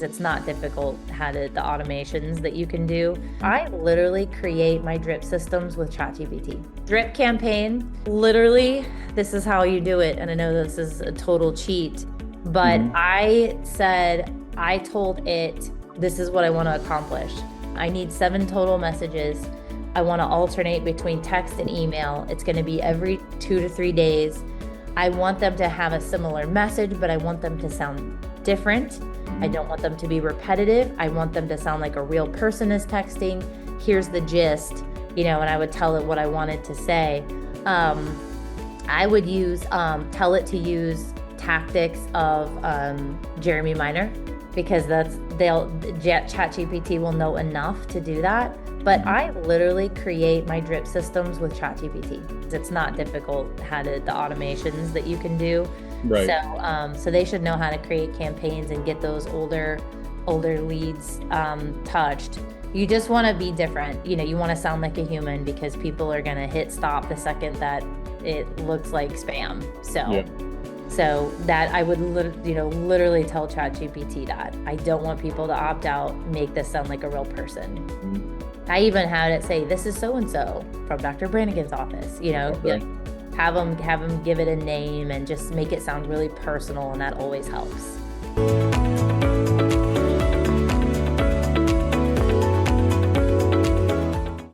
It's not difficult the automations that you can do. I literally create my drip systems with ChatGPT. Drip campaign, literally, this is how you do it. And I know this is a total cheat, but I told it, this is what I want to accomplish. I need 7 total messages. I want to alternate between text and email. It's going to be every 2 to 3 days. I want them to have a similar message, but I want them to sound different. I don't want them to be repetitive. I want them to sound like a real person is texting. Here's the gist, and I would tell it what I wanted to say. I would tell it to use tactics of Jeremy Minor, because ChatGPT will know enough to do that. But I literally create my drip systems with ChatGPT. It's not difficult the automations that you can do. Right. So they should know how to create campaigns and get those older leads touched. You just want to be different. You want to sound like a human, because people are going to hit stop the second that it looks like spam. So that I would literally tell ChatGPT that I don't want people to opt out, make this sound like a real person. I even had it say, this is so-and-so from Dr. Brannigan's office, Okay. Have them give it a name and just make it sound really personal, and that always helps.